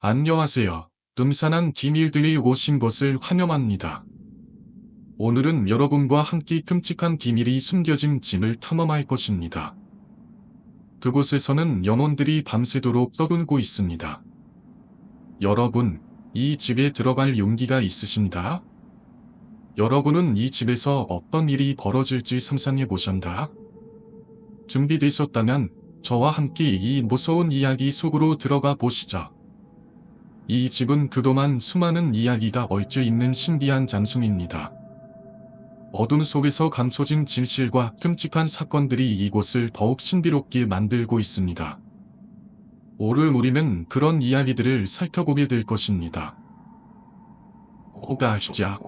안녕하세요. 뜸산한 기밀들이 오신 것을 환영합니다. 오늘은 여러분과 함께 끔찍한 비밀이 숨겨진 짐을 탐험할 것입니다. 그곳에서는 영혼들이 밤새도록 떠돌고 있습니다. 여러분, 이 집에 들어갈 용기가 있으신가? 여러분은 이 집에서 어떤 일이 벌어질지 상상해 보셨나? 준비되셨다면 저와 함께 이 무서운 이야기 속으로 들어가 보시죠. 이 집은 그동안 수많은 이야기가 얽혀 있는 신비한 장소입니다. 어둠 속에서 감춰진 진실과 끔찍한 사건들이 이곳을 더욱 신비롭게 만들고 있습니다. 오늘 우리는 그런 이야기들을 살펴보게 될 것입니다. 오가시자.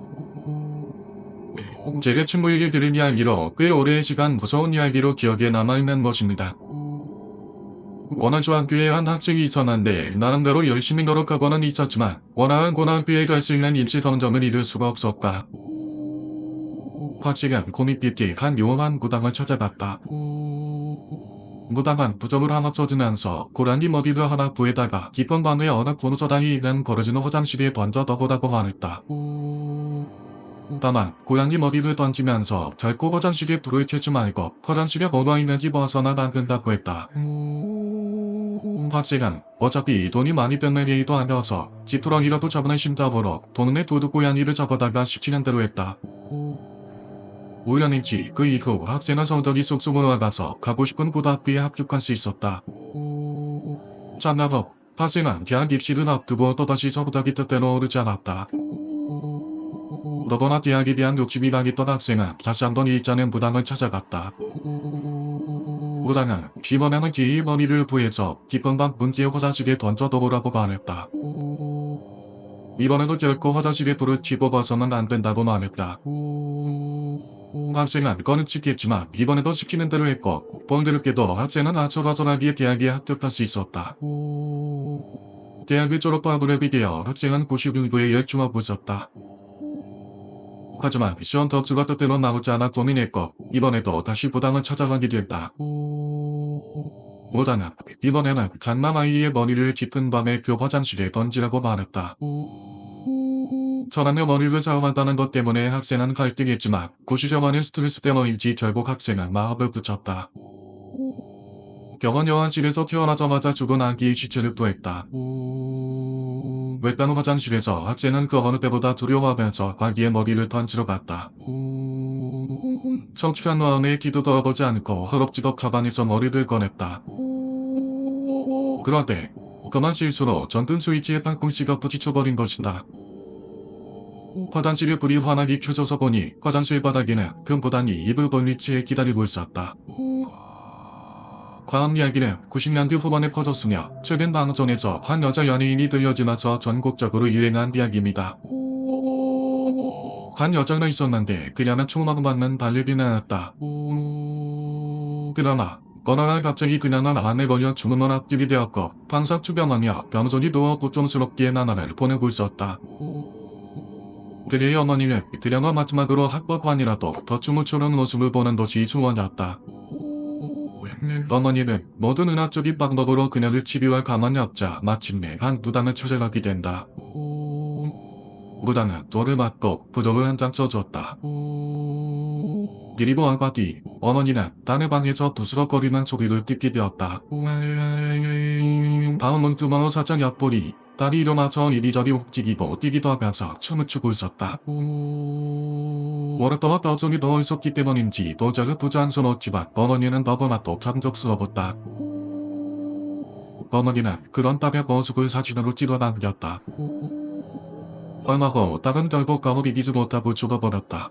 제가 친구에게 들은 이야기로 꽤 오랜 시간 무서운 이야기로 기억에 남아있는 것입니다. 어느 중학교에 한 학생이 있었는데 나름대로 열심히 노력하고는 있었지만 원하는 고등학교에 갈 수 있는 입시 동점을 이룰 수가 없었다. 학생은 고민 깊게 한 묘한 무당을 찾아갔다. 무당은 부적을 하나 써주면서 고라니 먹이를 하나 구해다가 깊은 밤에 어느 군소당이 있는 버려지는 화장실에 던져더보라고 말했다. 다만 고양이 먹이를 던지면서 결코 화장실에 불을 켜지 말고 화장실에 뭐가 있는지 벗어나 나간다고 했다. 학생은 어차피 돈이 많이 뺏는 일도 아니어서 지푸라기라도 잡는 심답으로 동네 도둑고양이를 잡아다가 시키는 대로 했다. 우연인지 그 이후 학생은 성적이 쑥쑥 올라가서 가고 싶은 고등학교에 합격할 수 있었다. 장난 후 학생은 대학 입시를 앞두고 또다시 성적이 뜻대로 오르지 않았다. 너도나 대학에 대한 욕심이 강했던 학생은 다시 한번 일자는 무당을 찾아갔다. 무당은 이번에는 기의 머리를 구해서 깊은 밤 문제의 화장실에 던져둬보라고 말했다. 이번에도 결코 화장실에 불을 쥐어봐서는 안 된다고 말했다. 학생은 꺼내치겠지만 이번에도 시키는 대로 했고 번거롭게도 학생은 아슬아슬하게 대학에 합격할 수 있었다. 대학을 졸업하고 랩이 되어 학생은 90일부에 열중하고 있었다. 하지만 시험 덕수가 뜻대로 나오지 않아 고민했고 이번에도 다시 무당을 찾아가게 됐다. 무당은 이번에는 장남아이의 머리를 깊은 밤에 그 화장실에 던지라고 말했다. 저라며 머리를 사용한다는 것 때문에 학생은 갈등했지만 고시정하는 스트레스 때문인지 결국 학생은 마음을 붙였다. 병원 여환실에서 태어나자마자 죽은 아기의 시체를 구했다. 외과 화장실에서 학생은 그 어느 때보다 두려워하면서 아기의 머리를 던지러 갔다. 청취한 마음에 기도도 해보지 않고 허겁지겁 가방에서 머리를 꺼냈다. 그런데 그만 실수로 전등 스위치에 방풍씨가 부딪혀버린 것이다. 화장실에 불이 환하게 켜져서 보니 화장실 바닥에는 그 무당이 입을 벌린 채 기다리고 있었다. 과학 이야기는 90년대 후반에 퍼졌으며 최근 방송에서 한 여자 연예인이 들려지면서 전국적으로 유행한 이야기입니다. 한 여자가 있었는데 그녀는 총망 맞는 발레리나였다. 그러나 어느 날 갑자기 그녀는 암에 걸려 죽음을 앞두게 되었고 방사 투병하며 병원이 누워 고통스럽게 나날을 보내고 있었다. 그녀의 어머니는 그녀가 마지막으로 학법관이라도 더 춤을 추는 모습을 보는 것이 소원이었다. 어머니는 모든 은하적인 방법으로 그녀를 치료할 가만히 없자 마침내 한 무당을 추적하게 된다. 무당은 돌을 맞고 부적을 한 장 써줬다. 그리고 얼마 뒤 어머니는 딴의 방에서 부스럭거리는 소리를 듣게 되었다. 다음은 두마로 사장 엿보리 딸이 일어나서 이리저리 움직이고 뛰기도 하면서 춤을 추고 있었다. 오랫동안 떠전이 더 있었기 때문인지 도저히 부자연스러웠지만 어머니는 너무나도 감격스러웠다. 어머니는 그런 딸의 모습을 사진으로 찍어 남겼다. 얼마 후 딸은 결국 가을 이기지 못하고 죽어버렸다.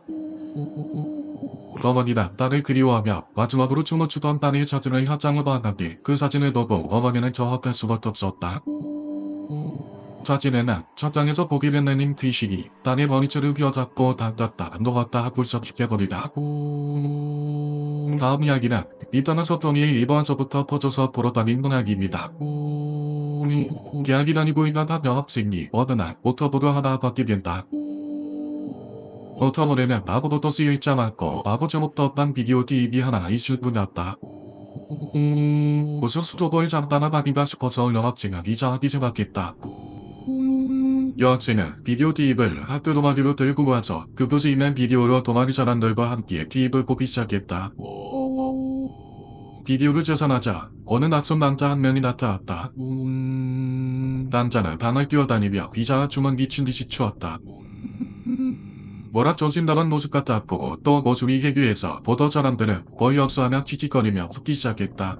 어머니는 딸을 그리워하며 마지막으로 춤을 추던 딸의 사진을 화장을 봤는데 그 사진을 보고 어머니는 저학할 수밖에 없었다. 사진에는 첫장에서 고개를 내린 뒤식이 딸의 머리채를 휘어잡고 닦았다 놓았다 하고 있었기버리다. 다음 이야기는 이따는 소통이 일본서부터 퍼져서 보러다닌 문학입니다. 대학이 다니고 있는 한 여학생이 어느 날 오토부를 하나 받게 된다. 오토부에는 아무것도 쓰여있지 않았고 아무 제목도 없던 비디오 TV 하나 있을 뿐이었다. 무슨 수도벌 장단한 아닌가 싶어서 여학생은 이상하게 생각했다. 여학생은 비디오 테이프를 학교 동아리로 들고 와서 그 교재 있는 비디오로 동아리 사람들과 함께 테이프를 보기 시작했다. 비디오를 재산하자 어느 낯선 남자 한 명이 나타났다. 남자는 방을 뛰어다니며 비자와 주먹 미친 듯이 추었다. 워낙 정신나간 모습 같았고 또 모습이 해교해서 보던 사람들은 거의 없어하며 틱틱거리며 웃기 시작했다.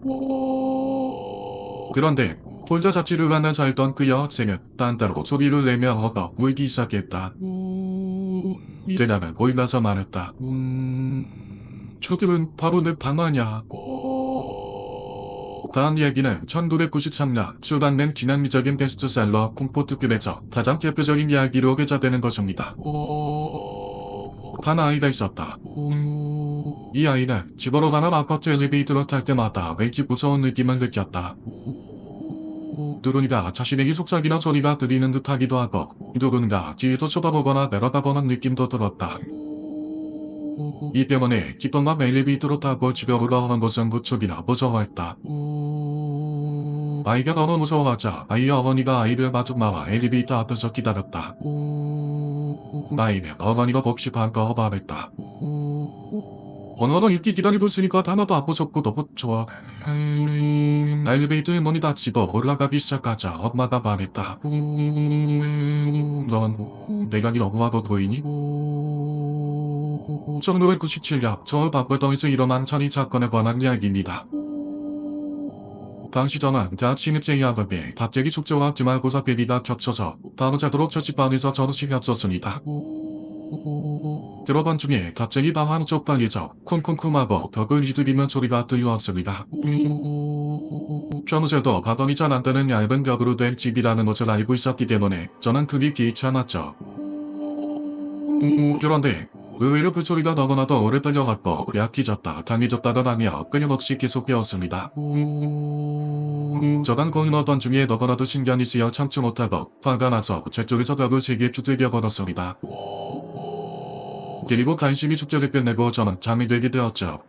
그런데 혼자 자취를 하며 살던 그 여학생은 딴따로 소리를 내며 허거 울기 시작했다. 이제나는 보이나서 말했다. 저들은 바로 내 방 아냐. 다음 이야기는 1993년 출간된 기념비적인 베스트셀러 공포특급에서 가장 대표적인 이야기로 회자되는 것입니다. 한 아이가 있었다. 이 아이는 집으로 가는 아파트 엘리베이터를 탈 때마다 왠지 무서운 느낌을 느꼈다. 누군가 자신에게 속삭이는 소리가 들리는 듯하기도 하고 누군가 뒤에서 쳐다보거나 내려다보는 느낌도 들었다. 이 때문에 기쁜 맘 엘리베이터로 타고 집에 올라오는 것은 무척이나 무서워했다. 아이가 너무 무서워하자 아이의 어머니가 아이를 마중 나와 엘리베이터 앞에서 기다렸다. 아이는 어머니가 몹시 반가워 말했다. 오늘은 이렇게 기다리고 있으니까 하나도 안 무섭고 너무 좋아. 엘리베이터에 문이 닫히고 올라가기 시작하자 엄마가 말했다. 넌 내가 네 엄마가 보이니? 1997년 서울 박물관에서 일어난 천이 사건에 관한 이야기입니다. 당시 저는 대학 신입생이 하는데 갑자기 숙제와 기말고사 대비가 겹쳐서 바로 자도록 자취방에서 전우식이 없었습니다. 들어간 중에 갑자기 방 한쪽 방에서 쿵쿵쿵하고 벽을 두드리는 소리가 들려왔습니다. 평소에도 가동이 잘 안되는 얇은 벽으로 된 집이라는 것을 알고 있었기 때문에 저는 그리 개의치 않았죠. 그런데 의외로 그 소리가 너무나도 오래 들려갔고 약해졌다 강해졌다가 하며 끊임없이 계속되었습니다. 저간 고민하던 중에 너무나도 신경이 쓰여 참지 못하고 화가 나서 제 쪽에서 벽을 세게 두들겨 버렸습니다. 그리고 간신히 숙제를 끝내고 저는 잠이 들게 되었죠.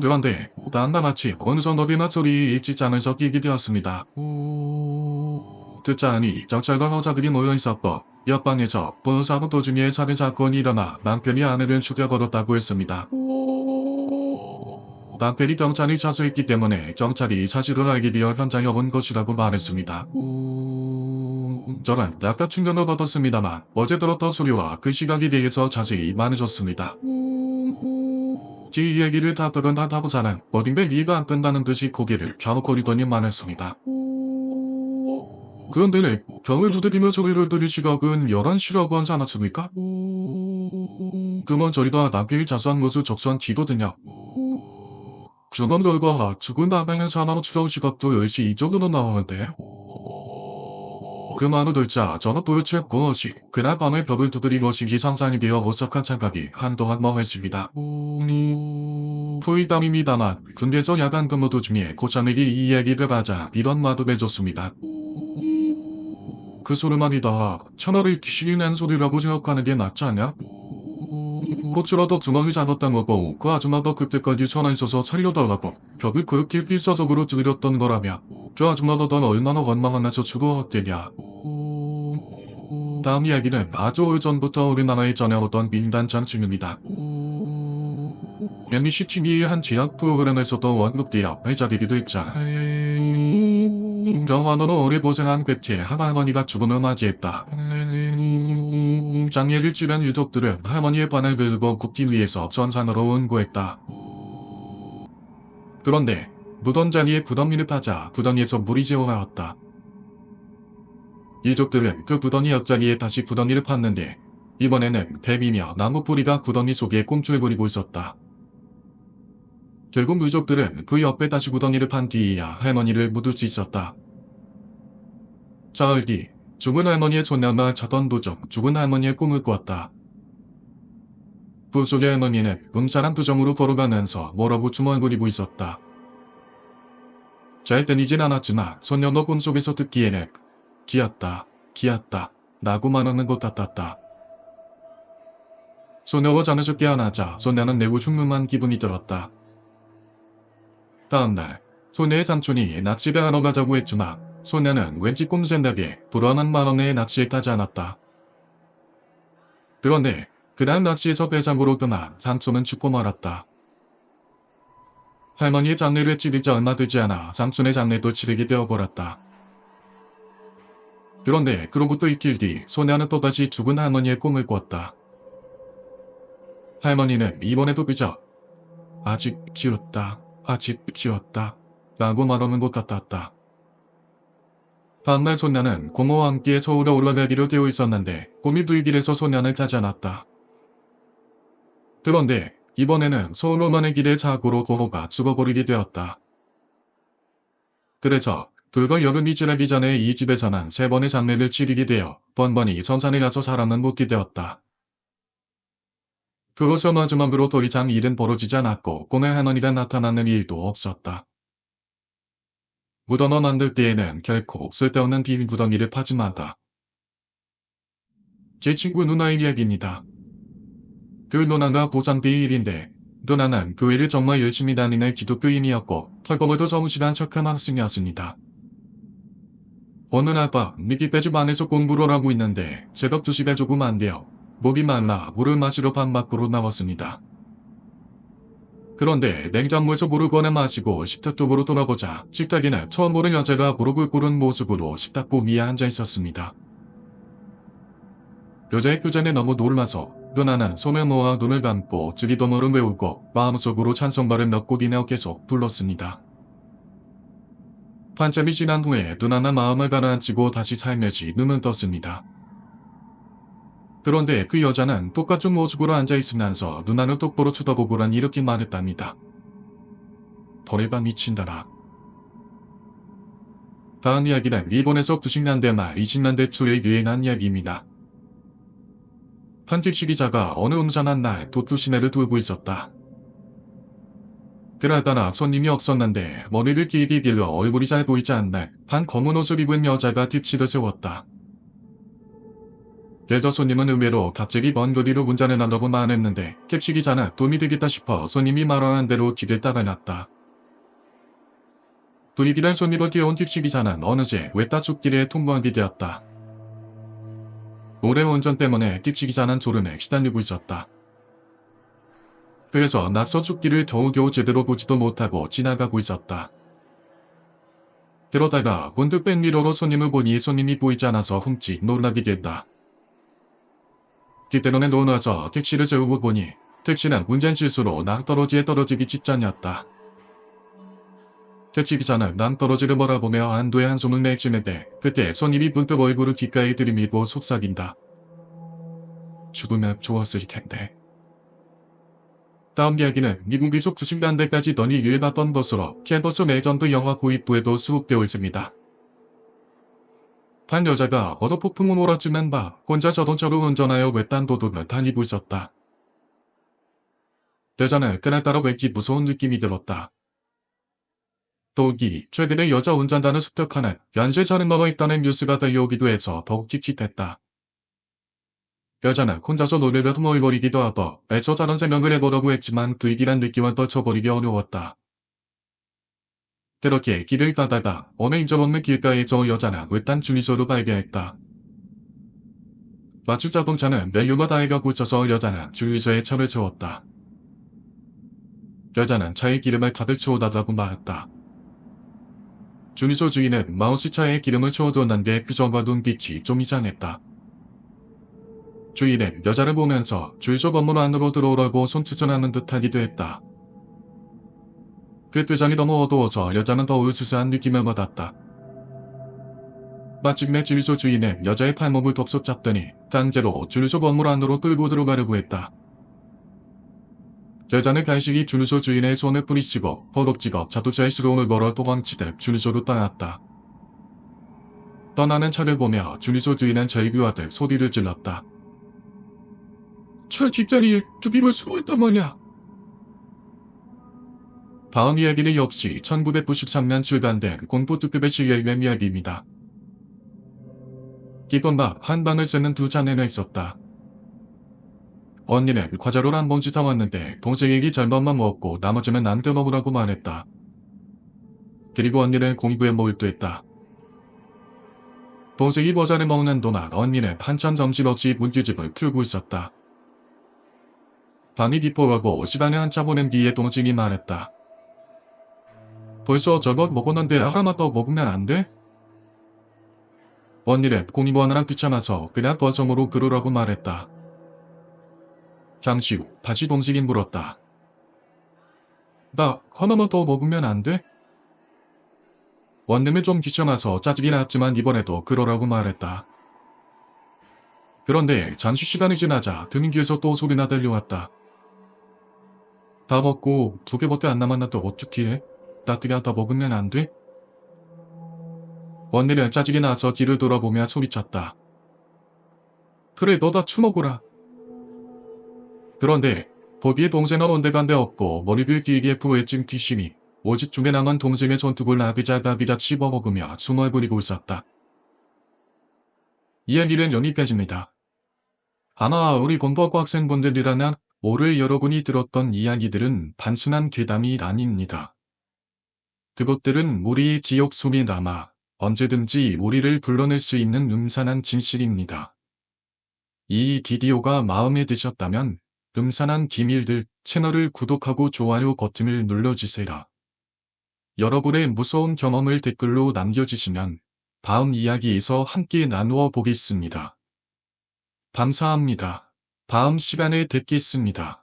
그런데 다음날 아침 어느덧 너비나 소리 일찍잠에서 깨게 되었습니다. 듣자 하니 경찰과 여자들이 모여있었고 옆방에서 본사고 도중에 살인 사건이 일어나 남편이 아내를 죽여버렸다고 했습니다. 남편이 경찰이 자수했기 때문에 경찰이 사실을 알게 되어 현장에 온 것이라고 말했습니다. 저는 약간 충격을 받았습니다만 어제 들었던 소리와 그 시각에 대해서 자세히 말해줬습니다. 제 이야기를 다 들은 하다보자는 어딘가 이해가 안 된다는 듯이 고개를 갸웃거리더니 말했습니다. 그런데 벽을 두드리며 소리를 들을 시각은 11시라고 하지 않았습니까? 그만 저리가 남편이 자수한 것을 적수한 뒤거든요. 그런 결과 죽은 남편의 사망을 추적할 시각도 10시 이정도로 나오는데 그 말을 듣자 저는 도대체 무엇이 그날 밤에 벽을 두드린 것인지 상상이 되어 오싹한 생각이 한동안 멍했습니다. 후이담입니다만 근데 저 야간 근무 도중에 고참에게 이 이야기를 하자 이런 말을 해줬습니다. 그 소리만이 다 차라리 귀신이 낸 소리라고 생각하는 게 낫지 않냐? 고추라도 주먹이 잡았던 거고 그 아줌마가 그때까지 전화 있어서 살려달라고 벽을 그렇게 필사적으로 두드렸던 거라며 저 아줌마가 넌 얼마나 원망하면서 죽어왔겠냐. 다음 이야기는 아주 오래전부터 우리나라에 전해오던 민단장 중입니다. MBC 한 제약 프로그램에서도 원급되어 회자되기도 했죠. 병원으로 오래 고생한 끝에 할머니가 죽음을 맞이했다. 장례를 치른 유족들은 할머니의 반을 들고 굽기 위해서 전산으로 원고했다. 그런데 무덤 자리에 구덩이를 파자 구덩이에서 물이 새어나왔다. 유족들은 그 구덩이 옆자리에 다시 구덩이를 팠는데 이번에는 뱀이며 나무 뿌리가 구덩이 속에 꼼수를 부리고 있었다. 결국 유족들은 그 옆에 다시 구덩이를 판 뒤에야 할머니를 묻을 수 있었다. 사흘 뒤 죽은 할머니의 손녀가 자던 도중 죽은 할머니의 꿈을 꾸었다. 꿈속의 할머니는 음산한 표정으로 걸어가면서 뭐라고 중얼거리고 있었다. 잘 들리진 않았지만 손녀도 꿈속에서 듣기에는 기었다, 기었다 라고 말하는 것 같았다. 손녀가 잠에서 깨어나자 손녀는 매우 흉흉한 기분이 들었다. 다음날 손녀의 삼촌이 나 집에 하러 가자고 했지만 소녀는 왠지 꼼생각에 불안한 마음에 낚시에 타지 않았다. 그런데 그날 낚시에서 배상으로 떠나 삼촌은 죽고 말았다. 할머니의 장례를 치르지 얼마 되지 않아 삼촌의 장례도 치르게 되어버렸다. 그런데 그로부터 이틀 뒤 소녀는 또다시 죽은 할머니의 꿈을 꿨다. 할머니는 이번에도 그저 아직 지었다 라고 말하는 것 같았다. 다음날 소녀는 고모와 함께 서울에 올라가기로 되어 있었는데 꿈이 불길해서 소녀는 자지 않았다. 그런데 이번에는 서울 오만의 길에 사고로 고모가 죽어버리게 되었다. 그래서 불과 여름이 지나기 전에 이 집에서는 3번의 장례를 치르게 되어 번번이 선산에 가서 사람은 묻게 되었다. 그것은 마지막으로 더 이상 일은 벌어지지 않았고 꿈의 할머니가 나타나는 일도 없었다. 묻어넣어 만들 때에는 결코 쓸데없는 빈 구덩이를 파지 마다. 제 친구 누나의 이야기입니다. 그 누나가 보상대의 일인데 누나는 교회를 정말 열심히 다니는 기독교인이었고 털보고도 성실한 척한 학생이었습니다. 어느 날 밤 미끼빼집 안에서 공부를 하고 있는데 새벽 2시가 조금 안 되어 목이 말라 물을 마시러 방 밖으로 나왔습니다. 그런데 냉장고에서 물을 꺼내 마시고 식탁 쪽으로 돌아보자 식탁에는 처음 보는 여자가 무릎을 꿇은 모습으로 식탁보 위에 앉아 있었습니다. 여자의 표정에 너무 놀라서 누나는 손을 모아 눈을 감고 주기도모를 외우고 마음속으로 찬송가를 몇 곡이나 계속 불렀습니다. 한참이 지난 후에 누나는 마음을 가라앉히고 다시 살며시 눈을 떴습니다. 그런데 그 여자는 똑같은 모습으로 앉아있으면서 누나를 똑바로 쳐다보고란 이렇게 말했답니다. 버레바 미친다라. 다음 이야기는 일본에서 90년대 말 20년대 초에 유행한 이야기입니다. 한 택시 기자가 어느 음산한 날 도쿄 시내를 돌고 있었다. 그러다가 손님이 없었는데 머리를 길게 길러 얼굴이 잘 보이지 않는 한 검은 옷을 입은 여자가 택시를 세웠다. 여자 손님은 의외로 갑자기 먼 거리로 운전을 한다고 말했는데 택시기자는 도움이 되겠다 싶어 손님이 말하는 대로 길을 따라갔다. 도입이란 손님을 뛰어온 택시기자는 어느새 외따 숲길에 통과하게 되었다. 오랜 운전 때문에 택시기자는 졸음에 시달리고 있었다. 그래서 낯선 숲길을 겨우겨우 제대로 보지도 못하고 지나가고 있었다. 그러다가 문득 백미러로 손님을 보니 손님이 보이지 않아서 흠칫 놀라게 됐다. 뒷대론에 놀라서 택시를 세우고 보니 택시는 운전 실수로 낭떠러지에 떨어지기 직전이었다. 택시기사는 낭떠러지를 바라보며 안도의 한숨을 내쉬는데 그때 손님이 문득 얼굴을 귓가에 들이밀고 속삭인다. 죽으면 좋았을 텐데. 다음 이야기는 미국 속 90년대까지 널리 유행하던 것으로 캠퍼스 레전드 영화 도입부에도 수록되어 있습니다. 한 여자가 어느 폭풍우 몰아치는 밤 혼자 자동차로 운전하여 외딴 도로를 다니고 있었다. 여자는 그날따라 왠지 무서운 느낌이 들었다. 더욱이 최근에 여자 운전자를 습격하는 연쇄 살인마가 있다는 뉴스가 들려오기도 해서 더욱 찝찝했다. 여자는 혼자서 노래를 흥얼거리기도 하고 애써 다른 생각을 해보려고 했지만 불길한 느낌을 떨쳐버리기 어려웠다. 그렇게 길을 가다가 어느 인정없는 길가에서 여자는 외딴 주유소를 발견했다. 마침 자동차는 멜류가 다해가고 있어서 여자는 주유소에 차를 세웠다. 여자는 차에 기름을 가득 채워달라고 말했다. 주유소 주인은 마우스차에 기름을 채워두었는데 표정과 눈빛이 좀 이상했다. 주인은 여자를 보면서 주유소 건물 안으로 들어오라고 손짓을하는 듯하기도 했다. 그 표정이 너무 어두워서 여자는 더 으스스한 느낌을 받았다. 마침내 주유소 주인은 여자의 팔목을 덥석 잡더니 강제로 주유소 건물 안으로 끌고 들어가려고 했다. 여자는 간신히 주유소 주인의 손을 뿌리치고 허겁지겁 자동차에 수동을 걸어 도망치듯 주유소로 떠났다. 떠나는 차를 보며 주유소 주인은 절규하듯 소리를 질렀다. 차 뒷자리에 두비를 수거했단 말이야. 다음 이야기는 역시 1993년 출간된 공포특급의 실려있는 이야기입니다. 깊은 밤 한 방을 쓰는 두 자매가 있었다. 언니는 과자를 한 봉지 사왔는데 동생에게 절반만 먹고 나머지는 나한테 먹으라고 말했다. 그리고 언니는 공부에 몰두했다. 동생이 버자를 먹는 동안 언니는 한참 정신없이 문제집을 풀고 있었다. 밤이 깊어가고 시간이 한참 오는 뒤에 동생이 말했다. 벌써 저것 먹었는데 하나만 더 먹으면 안 돼? 언니는 공부하느라 귀찮아서 그냥 버সম으로 그러라고 말했다. 잠시 후 다시 동생이 물었다. 나 하나만 더 먹으면 안 돼? 원님은 좀 귀찮아서 짜증이 났지만 이번에도 그러라고 말했다. 그런데 잠시 시간이 지나자 등 뒤에서 또 소리나 들려왔다. 다 먹고 2개밖에 안 남았는데 어떻게 해? 따뜻하게 다 먹으면 안 돼? 원님은 짜증이 나서 뒤를 돌아보며 소리쳤다. 그래 너 다 처먹어라. 그런데 거기에 동생은 온데간데 없고 머리를 길게 부어진 귀신이 오직중에 남은 동생의 손톱을 아기자기자 씹어먹으며 숨을 부리고 있었다. 이야기는 여기까지입니다. 아마 우리 공부학과 학생분들이라면 오늘 여러분이 들었던 이야기들은 단순한 괴담이 아닙니다. 그것들은 우리의 기억 속에 남아 언제든지 우리를 불러낼 수 있는 음산한 진실입니다. 이 비디오가 마음에 드셨다면 음산한 기밀들 채널을 구독하고 좋아요 버튼을 눌러주세요. 여러분의 무서운 경험을 댓글로 남겨주시면 다음 이야기에서 함께 나누어 보겠습니다. 감사합니다. 다음 시간에 뵙겠습니다.